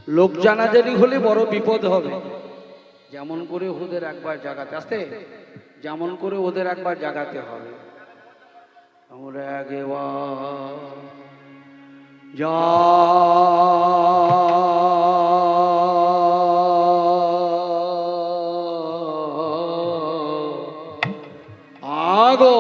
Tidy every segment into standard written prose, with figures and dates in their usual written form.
লোক জানাজানি হলে বড় বিপদ হবে। যেমন করে ওদের একবার জাগাতে আসতে, যেমন করে ওদের একবার জাগাতে হবে। আমরা একবার যা আগো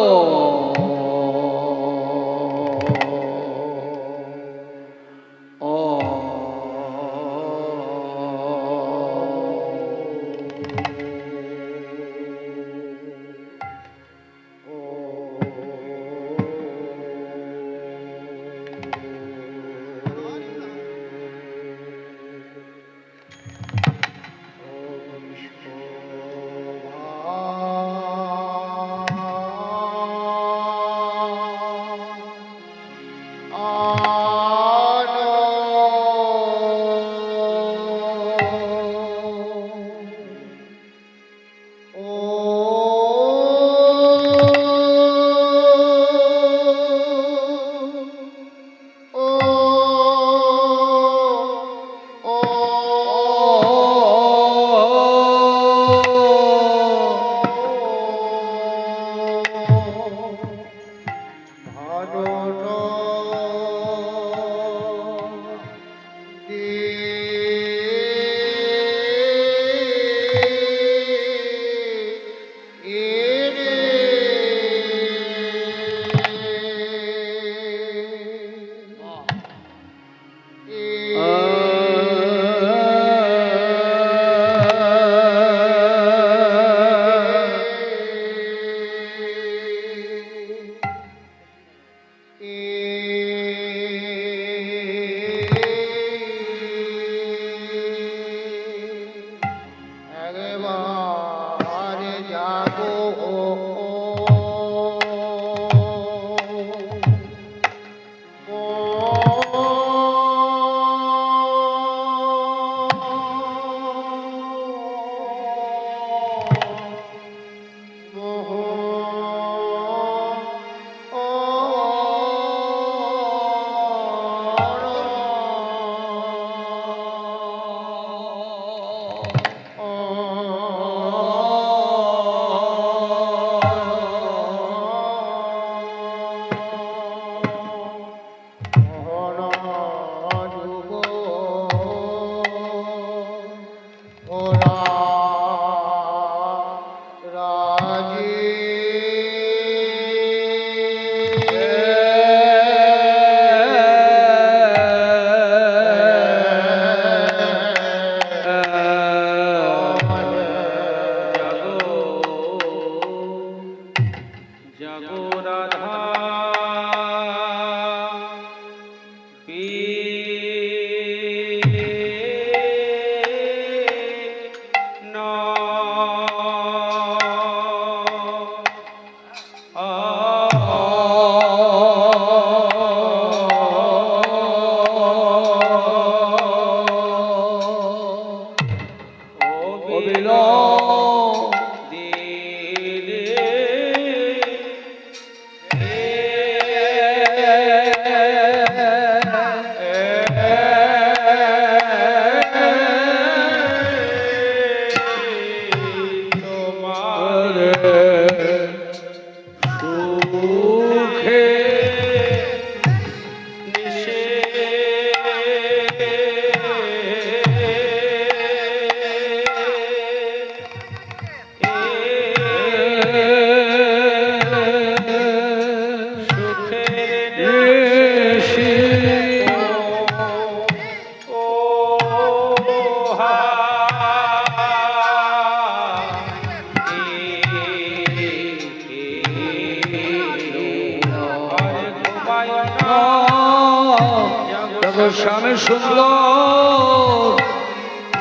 শ্যামে শুক্ল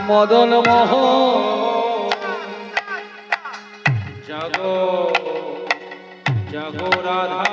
মদন মোহ জাগো জাগো রাধা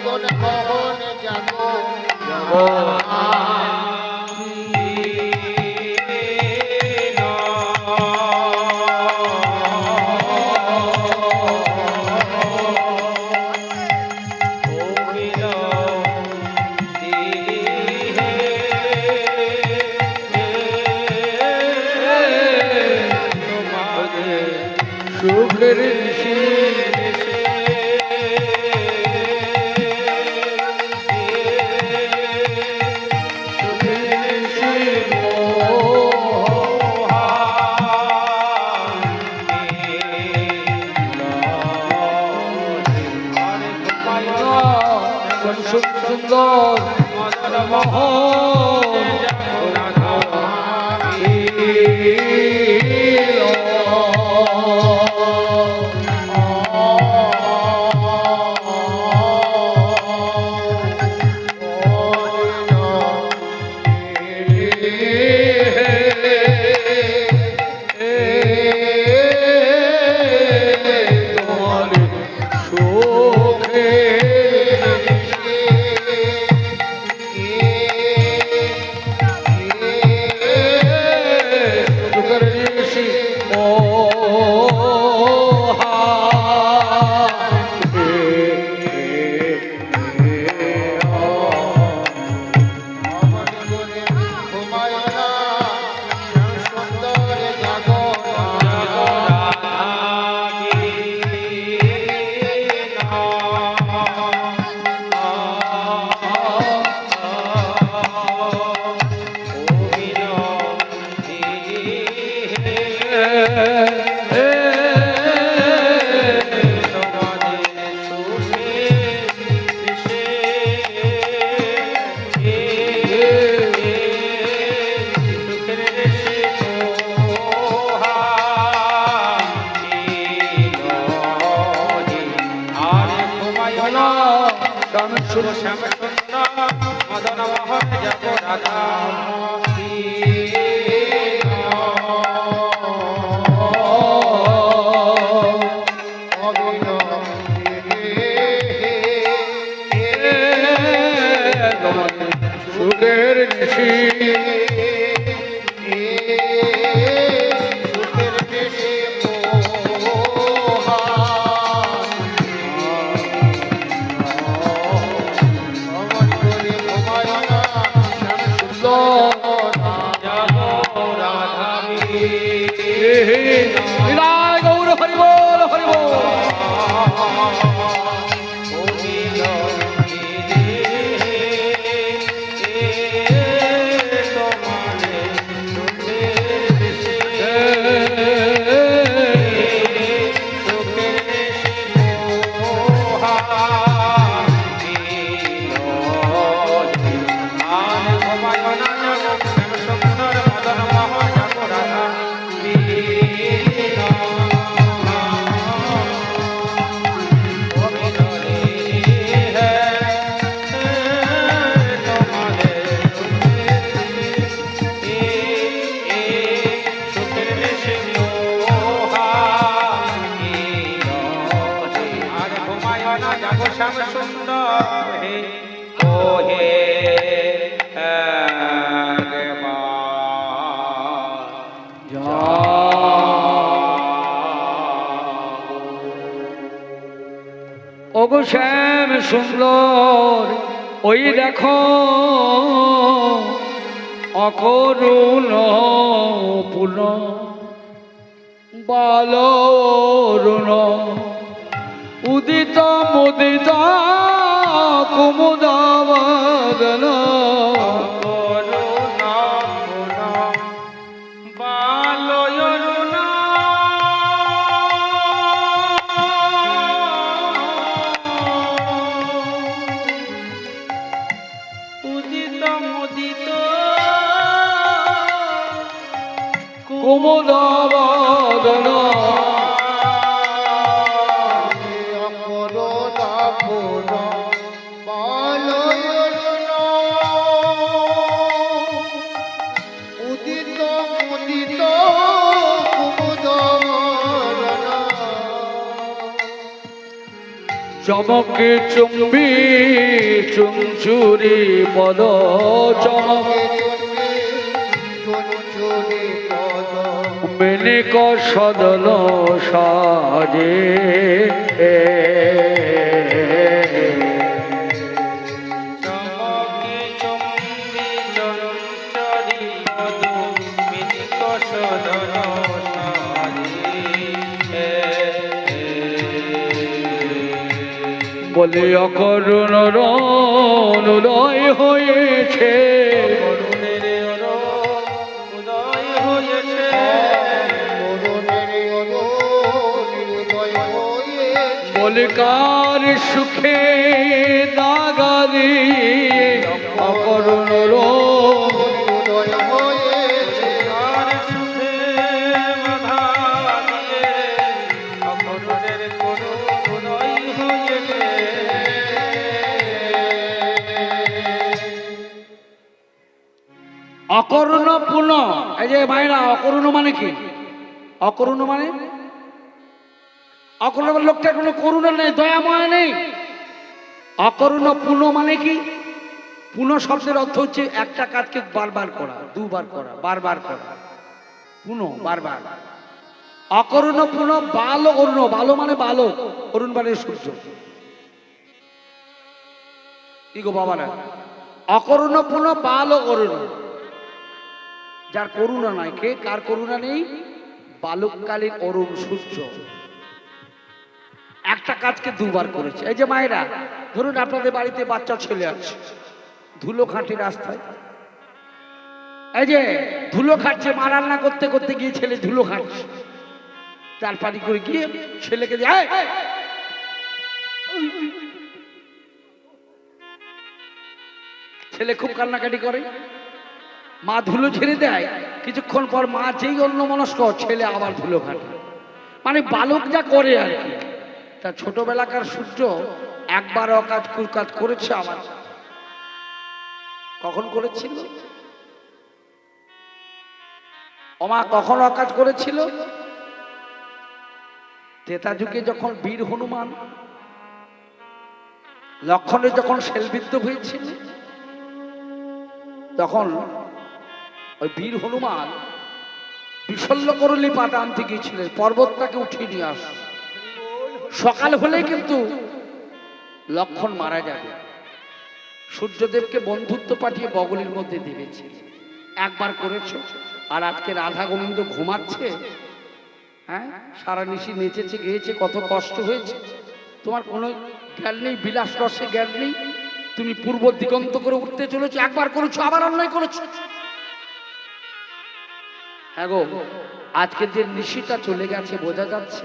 মদন মোহন জাগো সুখের সুন্দর মদন মোহন শ্যাম সুন্দর মদন মোহন জাগো রাধা সুখের নিশি গৌর হরি বল হরি বল শ্যাম সুন্দর হে ও হে ওগো শ্যাম সুন্দর ওই দেখো অকরুণ পুন বালরুণ উদিত মুদিত কুমুদাবদন বালয়রুণ উদিত মুদিত কুমুদাবদন চমকে চুম্বি চুঞ্চুরি পদ চমকে চুঞ্চুরি পদ মেনিক সদন সাজে চমকে চুম্বি চঞ্চরি পদ মেনিক সদন বলে অকরুণ রণোদয় হয়েছে উদয় হয়েছে মরণের নির্দয় হয়েছে বলে কার সুখে দাগা দিয়ে অকরুণ নির্দয় হয়েছে আর সুখে বাধা দিয়ে অকরুণের করুণ উদয় হয়েছে অকরুণ পুনঃ এই যে ভাইরা অকরুণ মানে কি অকরুণ মানে অকরুণ মানে লোকটার কোনো করুণা নেই দয়াময় নেই অকরুণ পুনঃ মানে কি পুনঃ শব্দের অর্থ হচ্ছে একটা কাজকে বারবার করা দুবার করা বারবার করা পুনঃ বারবার অকরুণ পুনঃ বাল অরুণ বালো মানে বালো অরুণ মানে সূর্য কি গো বাবা না অকরুণ পুনঃ বাল অরুণ যার করুণা নাই কে কার করুণা নেই বালককালীন অরুণ সূর্য একটা কাজকে দুবার করেছে এই যে মায়েরা ধরুন আপনাদের বাড়িতে বাচ্চা ছেলে আছে ধুলো খাঁটি রাস্তায় এই যে ধুলো খাচ্ছে মা রান্না করতে করতে গিয়ে ছেলে ধুলো খাচ্ছে তার পানি করে গিয়ে ছেলেকে দিয়ে "এই, এই!" ছেলে খুব কান্নাকাটি করে মা ধুলো ছেড়ে দেয় কিছুক্ষণ পর মা যেই অন্যমনস্ক ছেলে আবার ধুলো খাটে মানে বালক যা করে আর কি তা ছোটবেলাকার সূর্য একবার অকাজ কুকাজ করেছে আবার কখন করেছিল ওমা কখন অকাজ করেছিল তেতা যুগে যখন বীর হনুমান লক্ষণে যখন শেলবিদ্ধ হয়েছিল তখন ওই বীর হনুমান বিশল্যকরলি পাতা আনতে গিয়েছিলেন পর্বতটাকে উঠিয়ে নিয়ে আস সকাল হলে কিন্তু লক্ষণ মারা যাবে সূর্যদেবকে বন্ধুত্ব পাঠিয়ে বগলির মধ্যে দিয়েছে একবার করেছো আর আজকে রাধা গোবিন্দ ঘুমাচ্ছে হ্যাঁ সারা নিশি নেচেছে গেয়েছে কত কষ্ট হয়েছে তোমার কোনো জ্ঞান নেই বিলাস রসে জ্ঞান নেই তুমি পূর্ব দিগন্ত করে উঠতে চলেছো একবার করেছো আবার অন্যায় করেছো হ্যাঁ গো আজকে যে নিশিটা চলে গেছে বোঝা যাচ্ছে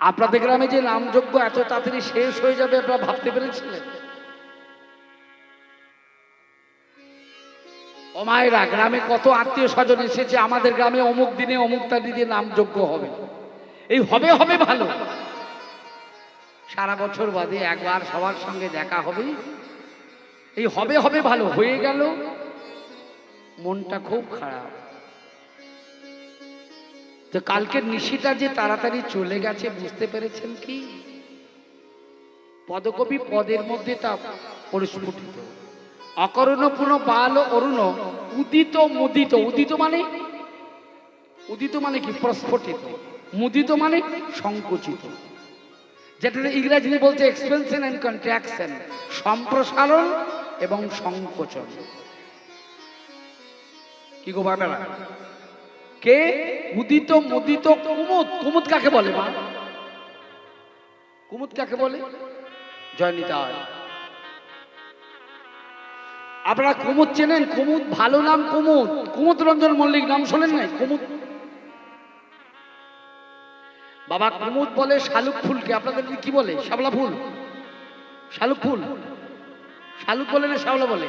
আপনাদের গ্রামে যে নামযজ্ঞ এত তাড়াতাড়ি শেষ হয়ে যাবে আপনারা ভাবতে পেরেছিলেন ও মায়েরা গ্রামে কত আত্মীয় স্বজন এসেছে আমাদের গ্রামে অমুক দিনে অমুক তারিখে নামযজ্ঞ হবে এই হবে হবে ভালো সারা বছর বাদে একবার সবার সঙ্গে দেখা হবে এই হবে হবে ভালো হয়ে গেল মনটা খুব খারাপ তো কালকের নিশিটা যে তাড়াতাড়ি চলে গেছে বুঝতে পেরেছেন কি পদকবি পদের মধ্যে তা পরিস্ফুটিত অকরুণ পুনঃ বাল অরুণ উদিত মুদিত উদিত মানে কি প্রস্ফুটিত মুদিত মানে সংকুচিত যেটা ইংরেজিতে বলছে এক্সপেনশন এন্ড কন্ট্রাকশন সম্প্রসারণ এবং সংকোচন কি গো বাবা কে উদিত মুদিত কুমুদ কুমুদ কাকে বলে মা কুমুদ কাকে বলে জয়নিতাই আপনারা কুমুদ চেনেন কুমুদ ভালো নাম কুমুদ কুমুদ রঞ্জন মল্লিক নাম শোনেন নাই কুমুদ বাবা কুমুদ বলে শালুক ফুলকে আপনাদের কি বলে শাপলা ফুল শালুক ফুল শালুক বলে না শাপলা বলে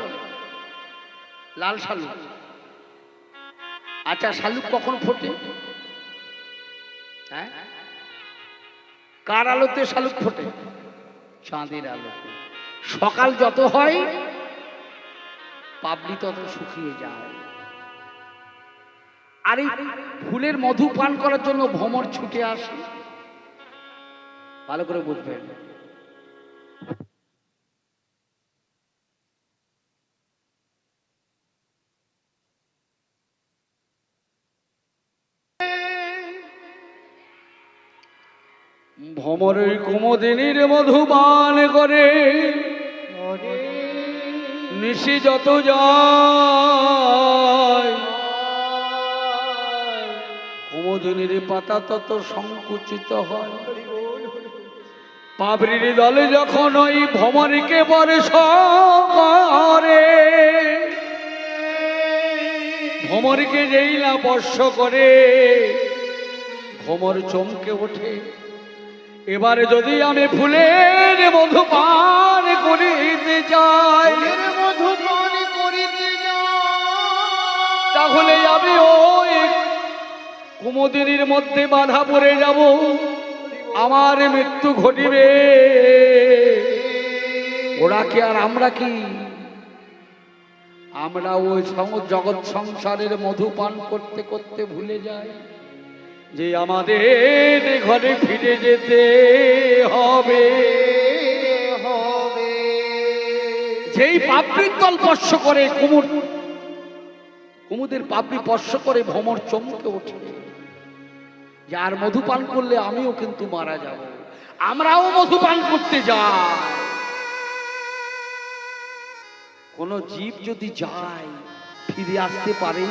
লাল শালুক আচ্ছা শালুক কখন ফোটে হ্যাঁ কার আলোতে শালুক ফোটে চাঁদের আলোতে সকাল যত হয় পাবলি তত শুকিয়ে যায় আর এই ফুলের মধু পান করার জন্য ভ্রমর ছুটে আসে ভালো করে বুঝবেন। ভ্রমরের কুমদিনীর মধুপান করে নিশি যত যায়, কুমদিনীর পাতা তত সংকুচিত হয়। পাবরির দলে যখন ওই ভ্রমরকে বর্ষ করে, ভ্রমরকে যেই না বর্ষ করে ভ্রমর চমকে ওঠে। এবারে যদি আমি ফুলের মধুপান করিতে চাই, মধুপান করিতে যাই, তাহলে আমি ওই কুমুদিনীর মধ্যে বাধা পড়ে যাব, আমার মৃত্যু ঘটিবে। ওরা কি আর আমরা কি? আমরা ওই জগৎ সংসারের মধুপান করতে করতে ভুলে যাই যে আমাদের ঘরে ফিরে যেতে হবে। যেই পাপড়ির তল স্পর্শ করে কুমুদের পাপড়ি স্পর্শ করে ভ্রমর চমকে ওঠে, যার মধুপান করলে আমিও কিন্তু মারা যাব। আমরাও মধুপান করতে যাই। কোন জীব যদি যায় ফিরে আসতে পারে?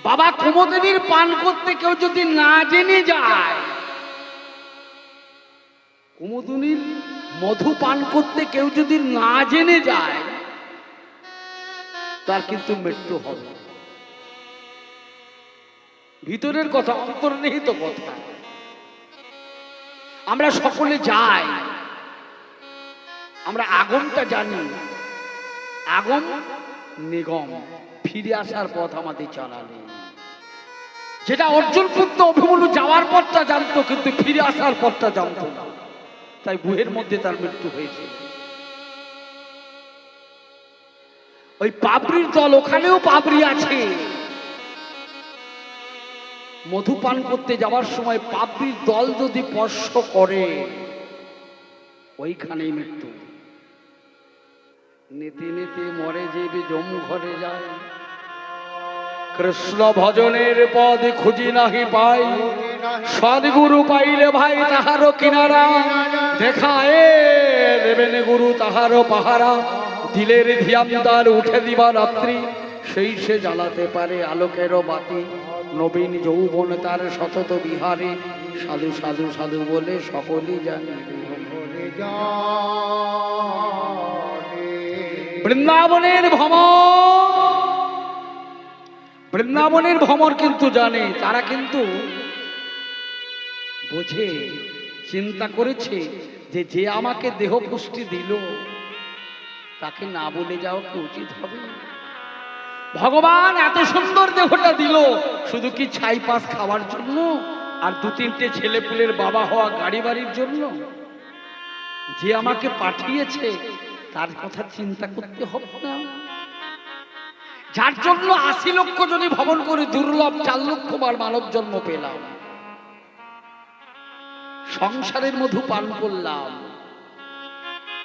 বাবা কুমুদিনীর পান করতে কেউ যদি না জেনে যায়, কুমুদিনীর মধু পান করতে কেউ যদি না জেনে যায়, তার কিন্তু মৃত্যু হবে। ভিতরের কথা, অন্তর্নিহিত কথা। আমরা সকলে যাই, আমরা আগমটা জানি, আগম নিগম, ফিরে আসার পথ আমাদের জানা নেই। যেটা অর্জুন পুত্র অভিমন্যু যাওয়ার পথটা জানতো, কিন্তু ফিরে আসার পথটা জানতো না, তাই গুহের মধ্যে তার মৃত্যু হয়েছে। ওই পাপড়ির দল, ওখানেও পাপড়ি আছে। মধুপান করতে যাওয়ার সময় পাপড়ির দল যদি স্পর্শ করে, ওইখানেই মৃত্যু। নীতি নীতি মরে যে জম ঘরে যায়, কৃষ্ণ ভজনের পদ খুঁজি নাহি পাই, সদ্গুরু পাইলে ভাই তাহারও কিনারা, দেখায় দেবেন গুরু তাহারও পাহারা, দিলের ধিয়ামদার উঠে দিবা রাত্রি, সেই সে জ্বালাতে পারে আলোকেরও বাতি, নবীন যৌবন তার সতত বিহারে, সাধু সাধু সাধু বলে সকলেই জানে। বৃন্দাবনের ভ্রমর, বৃন্দাবনের ভ্রমর কিন্তু জানে, তারা কিন্তু বোঝে, চিন্তা করেছে যে যে আমাকে দেহ পুষ্টি দিল তাকে না বলে যাওয়া কি উচিত হবে? ভগবান এত সুন্দর দেহটা দিল শুধু কি ছাই পাশ খাওয়ার জন্য আর দু তিনটে ছেলে পুলের বাবা হওয়া, গাড়ি বাড়ির জন্য? যে আমাকে পাঠিয়েছে তার কথা চিন্তা করতে হবে না? যার জন্য ৮০ লক্ষ যদি ভবন করে দুর্লভ ৪ লক্ষ বার মানব জন্ম পেলাম, সংসারের মধু পান করলাম,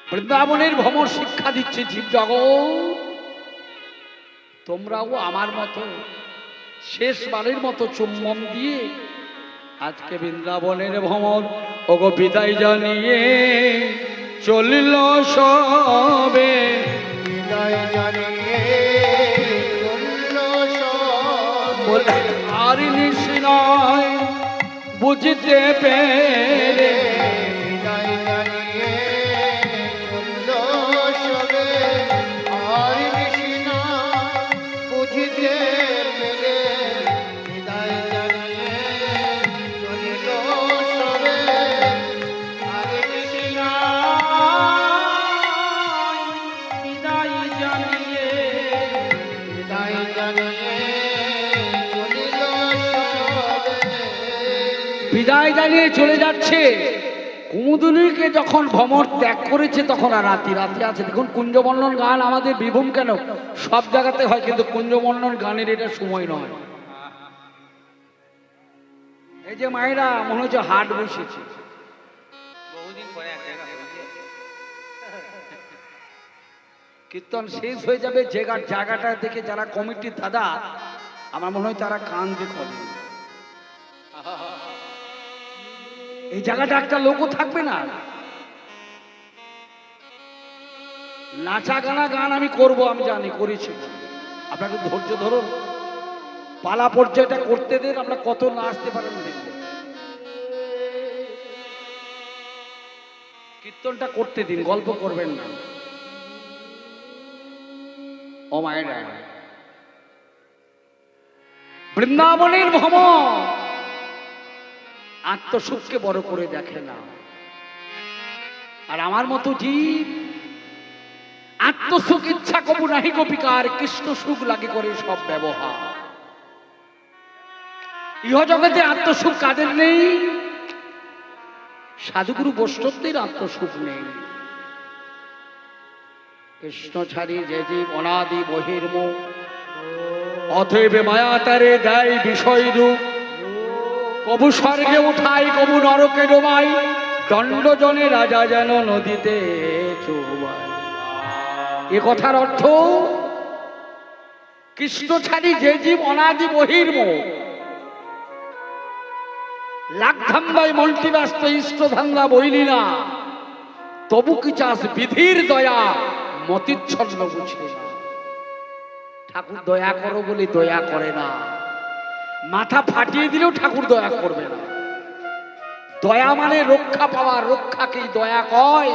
বৃন্দাবনের ভ্রমর শিক্ষা দিচ্ছে জীব জগৎ, তোমরাও আমার মতো শেষবারের মতো চুম্বন দিয়ে আজকে বৃন্দাবনের ভ্রমর ওগো বিদায় জানিয়ে চলিল সবে। বিদায় জানিয়ে চলল সবে, আর নিশিনায় বুঝতে পেরে, বিদায় জানিয়ে চলল সবে, আর বেশি না বুঝিতে পেরে, বিদায় জানিয়ে চলিল সবে, আর বেশি না বিদায় জানিয়ে বিদায় জানিয়ে চলিল সবে। বিদায় জানিয়ে চলে যাচ্ছে। কুমুদিনীকে যখন ভ্রমর ত্যাগ করেছে তখন আর রাতে আছে। দেখুন কুঞ্জবর্ণন গান আমাদের বিভূম কেন সব জায়গাতে হয়, কিন্তু কুঞ্জবর্ণন গানের এটা সময় নয়। এই যে মায়েরা মনে হচ্ছে হাট বসেছে। বহুদিন পরে এক জায়গা হয়েছে। কীর্তন শেষ হয়ে যাবে, জায়গাটা দেখে যারা কমিটির দাদা, আমার মনে হয় তারা কান্দে করে। এই জায়গাটা একটা লোকও থাকবে না। নাচা গানা গান আমি করব, আমি জানি, করেছি। আপনাকে ধৈর্য ধরুন, পালা পর্যায়টা করতে দেন, আমরা কত নাচতে পারেন দেখব। কীর্তনটা করতে দিন, গল্প করবেন না। ও মায়েরা, বৃন্দাবনের ভ্রমণ আত্মসুখকে বড় করে দেখে না। আর আমার মতো জীব আত্মসুখ ইচ্ছা কবু নাহি গোপিকার, কৃষ্ণ সুখ লাগে করে সব ব্যবহার। ইহ জগতে আত্মসুখ কাদের নেই? সাধুগুরু বৈষ্ণবদের আত্মসুখ নেই। কৃষ্ণ ছাড়ি যে জীব অনাদি বহির্মুখ, অতএব মায়া তারে দেয় বিষয় রূপ। কবু স্বর্গে উঠাই কবু নরকে ডোবাই, দণ্ডজনে রাজা যেন নদীতে চুবাই। এ কথার অর্থ, কৃষ্ণ ছাড়ি যে জীব অনাদি বহির্মুখ, লাখ ধাম্বাই মন্ত্রী ব্যস্ত ইষ্ট ধান্দা বইলি না, তবু কি চাস বিধির দয়া মতিচ্ছন্ন বুঝে না। ঠাকুর দয়া করো বলে দয়া করে না, মাথা ফাটিয়ে দিলেও ঠাকুর দয়া করবে না। দয়া মানে রক্ষা পাওয়া, রক্ষাকেই দয়া কয়।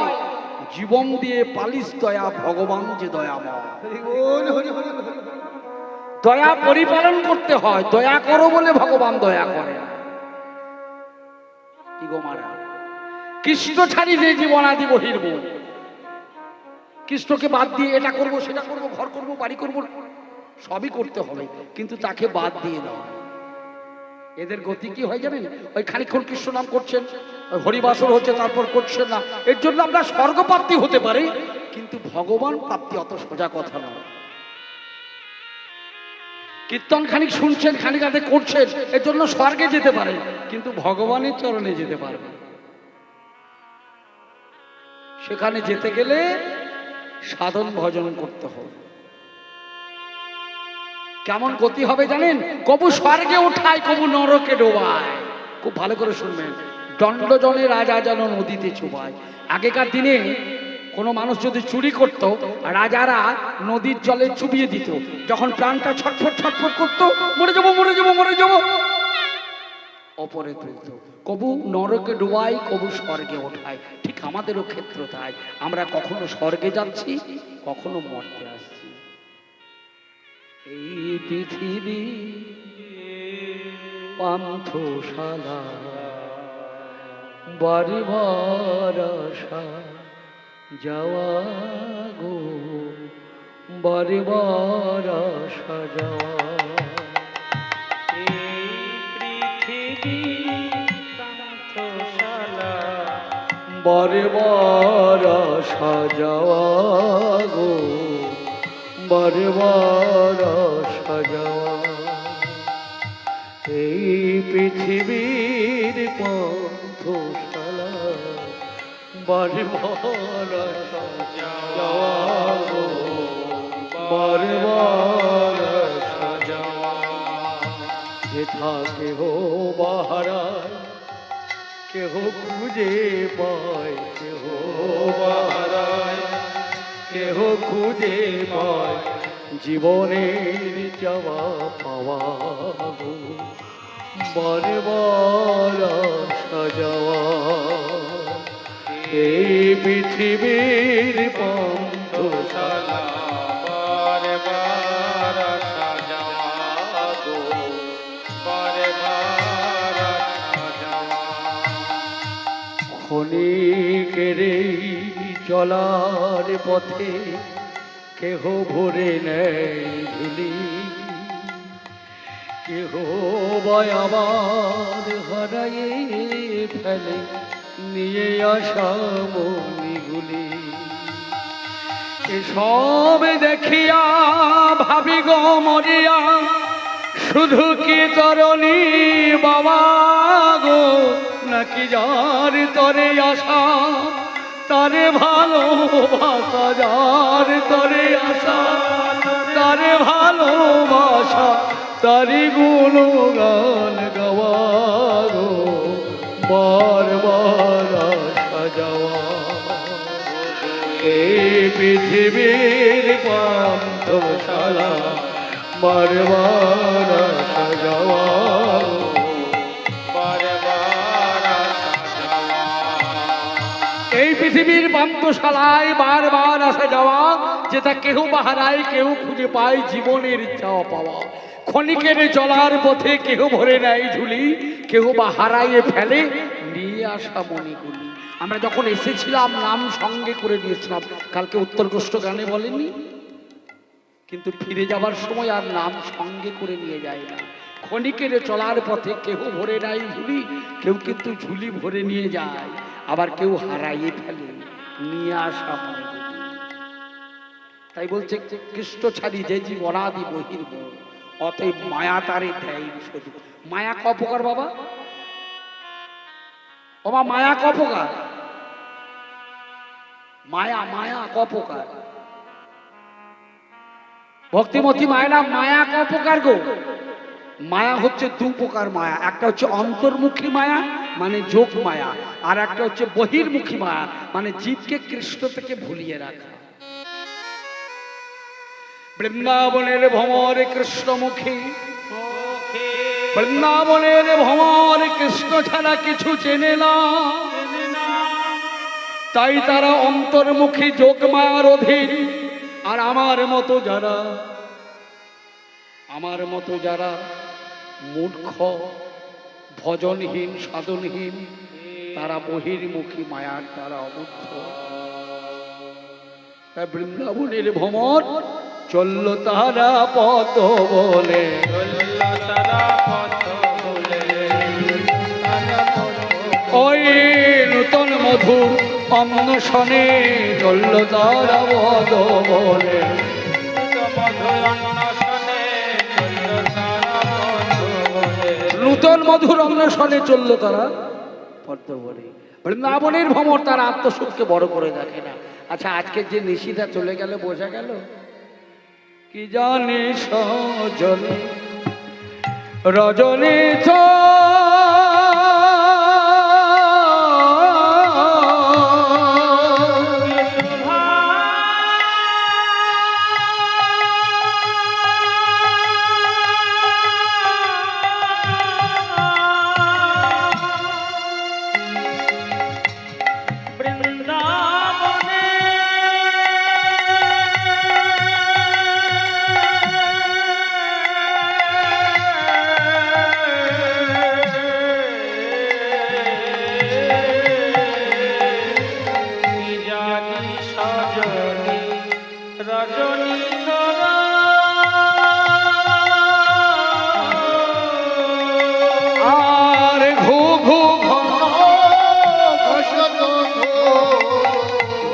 জীবন দিয়ে পালিশ দয়া, ভগবান যে দয়াময়। দয়া পরিপালন করতে হয়, দয়া করো বলে ভগবান দয়া করে না। কি গো মারা, কৃষ্ণ ছাড়ি যে জীবনাদি বহির্মুখ, কৃষ্ণকে বাদ দিয়ে এটা করব সেটা করব, ঘর করব বাড়ি করব, সবই করতে হবে, কিন্তু তাকে বাদ দিয়ে নয়। এদের গতি কি হয় জানেন? ওই খানিকক্ষণ কৃষ্ণ নাম করছেন, হরিবাসর হচ্ছে, তারপর করছেন না। এর জন্য আপনার স্বর্গপ্রাপ্তি হতে পারে, কিন্তু ভগবান প্রাপ্তি অত সোজা কথা নয়। কীর্তন খানিক শুনছেন, খানিক হাতে করছেন, এর জন্য স্বর্গে যেতে পারেন, কিন্তু ভগবানের চরণে যেতে পারবেন। সেখানে যেতে গেলে সাধন ভজন করতে হবে। কেমন গতি হবে জানেন? কবু স্বর্গে উঠায় কবু নরকে ডোবায়। খুব ভালো করে শুনবেন। দণ্ডজনে রাজা যেন নদীতে চুবায়। আগেকার দিনে কোনো মানুষ যদি চুরি করত, রাজারা নদীর জলে চুবিয়ে দিত। যখন প্রাণটা ছটফট ছটফট করতো, মরে যাবো মরে যাবো মরে যাবো, অপরে তুলত। কবু নরকে ডুবাই, কবু স্বর্গে ওঠায়। ঠিক আমাদেরও ক্ষেত্র তাই। আমরা কখনো স্বর্গে যাচ্ছি, কখনো মরতে আসছি। এই পৃথিবী পান্থশালা, বাড়ি ঘর আশা যাওয়া গো, বাড়ি ঘর আশা যাওয়া। বারে বার আসা যাওয়া গো, বারে বার আসা যাওয়া। এই পৃথিবীর পান্থশালা, বারে বার আসা যাওয়া গো, বারে বার আসা যাওয়া। যেথা কেহ বাহারায়, কেহ খুঁজে পায়, কেহ বাহারায়, কেহ খুঁজে পায়, জীবনের চাওয়া পাওয়া গো, বারে বার আসা যাওয়া। এই পৃথিবীর পান্থশালা, বারে বার আসা যাওয়া গো, বারে বার আসা যাওয়া। ক্ষণিকের চলার পথে কেহ ভরে নেয় ঝুলি, কেহ বা আবার হারায়ে ফেলে নিয়ে আসা মনিগুলি। এসব দেখিয়া ভাবি গো মরিয়া, শুধু কি তরণী বাবা গো, নাকি যার তরে আশা তারে ভালোবাসা, যার তরে আশা তারে ভালোবাসা, তারি গুণগান গাওয়া গো, বারবার আসা যাওয়া। এই পৃথিবীর পান্থশালা বারবার আসা যাওয়া গো, বারবার আসা যাওয়া। এই পৃথিবীর পান্থশালায় বারবার আসা যাওয়া, যেটা কেউ বা হারায় কেউ খুঁজে পায় জীবনের চাওয়া পাওয়া। ক্ষণিকের চলার পথে কেহ ভরে নেয় ঝুলি, কেউ বা হারাইয়ে ফেলে নিয়ে আসা মণিগুলি। আমরা যখন এসেছিলাম নাম সঙ্গে করে নিয়েছিলাম, কালকে উত্তরকোষ্ট গানে বলেনি, কিন্তু ফিরে যাবার সময় আর নাম সঙ্গে করে নিয়ে যায় না। ক্ষণিকের চলার পথে কেহ ভরে নেয় ঝুলি, কেউ কিন্তু ঝুলি ভরে নিয়ে যায়, আবার কেউ হারাইয়ে ফেলে নিয়ে আসা মণিগুলি। তাই বলছে কৃষ্ণ ছাড়ি যে জীব অনাদি বহির্মূল, অতএব মায়া তারে দেয় শুধু। মায়া ক প্রকার বাবা? বাবা মায়া ক প্রকার? মায়া মায়া ক প্রকার? ভক্তিমতী মায়েরা মায়া ক প্রকার গো? মায়া হচ্ছে দু প্রকার মায়া, একটা হচ্ছে অন্তর্মুখী মায়া মানে যোগ মায়া, আর একটা হচ্ছে বহির্মুখী মায়া মানে জীবকে কৃষ্ণ থেকে ভুলিয়ে রাখা। বৃন্দাবনের ভ্রমর কৃষ্ণমুখী, বৃন্দাবনের ভ্রমর কৃষ্ণ ছাড়া কিছু চেনে না, তাই তারা অন্তর্মুখী যোগমায়ার অধীন। আর আমার মতো যারা মূর্খ ভজনহীন সাধনহীন, তারা বহির্মুখী মায়ার দ্বারা অবুদ্ধ। তাই বৃন্দাবনের ভ্রমর চলল তারা পথ বলে, ওই নূতন মধুর অন্বেষণে চলল তারা পথ বলে। নূতন মধুর অন্বেষণে চলল তারা পদ্ম বলে। বৃন্দাবনের ভ্রমর তারা আত্মসুখকে বড় করে দেখে না। আচ্ছা, আজকের যে নিশিটা চলে গেল বোঝা গেল কি জানি সজনী রজনী তো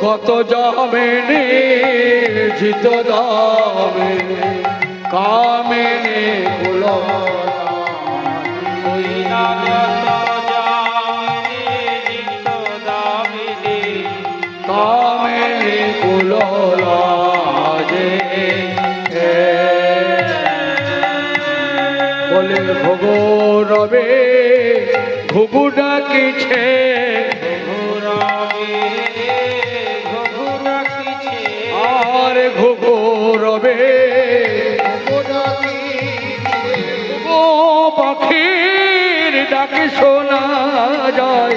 কত যাবেনে জিত দাবে কামেনে কুলো কামেনে কুলো রাজে বলে ভগো রবে ঘুঘু ডাকিছে ঘুঘু রবে ও পাখির ডাকে শোনা যায়,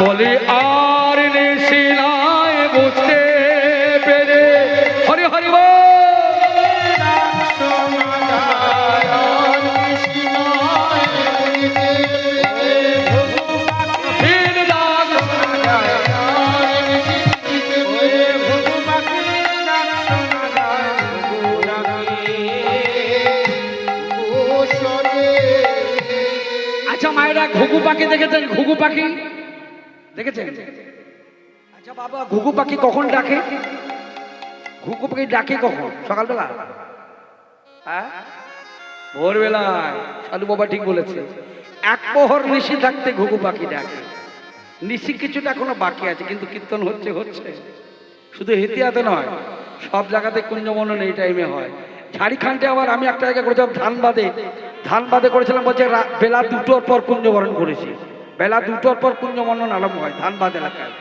বলি আর নিশিলায় বুঝতে পেরে হরি হরি বল ঘুঘু পাখি দেখেছেন? ঘুঘু পাখি দেখেছেন? আচ্ছা বাবা, ঘুঘু পাখি কখন ডাকে? ঘুঘু পাখি ডাকে কখন? সকালবেলা? হ্যাঁ, ভোরবেলায়। সাধু বাবা ঠিক বলেছে। এক প্রহর নিশি থাকতে ঘুঘু পাখি ডাকে। নিশি কিছুটা এখনো বাকি আছে, কিন্তু কীর্তন হচ্ছে হচ্ছে। শুধু হেতিয়াতে নয়, সব জায়গাতে কুঞ্জমনন এই টাইমে হয়। ঝাড়িখান্ডে আবার আমি একটা জায়গায় করেছিলাম, ধানবাদে করেছিলাম। বলছে বেলা 2টোর পর কুঞ্জবরণ করেছি। বেলা 2টোর পর কুঞ্জমনন আরম্ভ হয় ধানবাদ এলাকায়।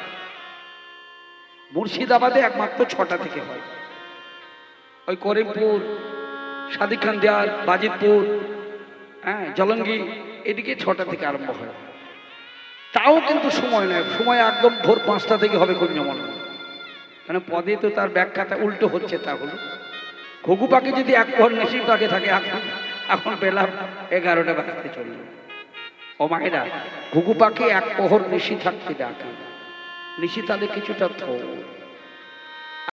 মুর্শিদাবাদে একমাত্র 6টা থেকে হয়। ওই করিমপুর, সাদিখান দেয়াল, বাজিতপুর, হ্যাঁ, জলঙ্গি, এদিকে 6টা থেকে আরম্ভ হয়। তাও কিন্তু সময় নেয়, সময় একদম ভোর 5টা থেকে হবে কুঞ্জমনন। মানে পদে তো তার ব্যাখ্যাটা উল্টো হচ্ছে। তাহলে ঘুঘু পাখি যদি এক প্রহর নিশি পাখি থাকে, এখন বেলা 11টা বাজতে চলল। ও মায়েরা, ঘুঘু পাখি এক প্রহর নিশি থাকতে ডাকে। নিশি তাহলে কিছুটা থো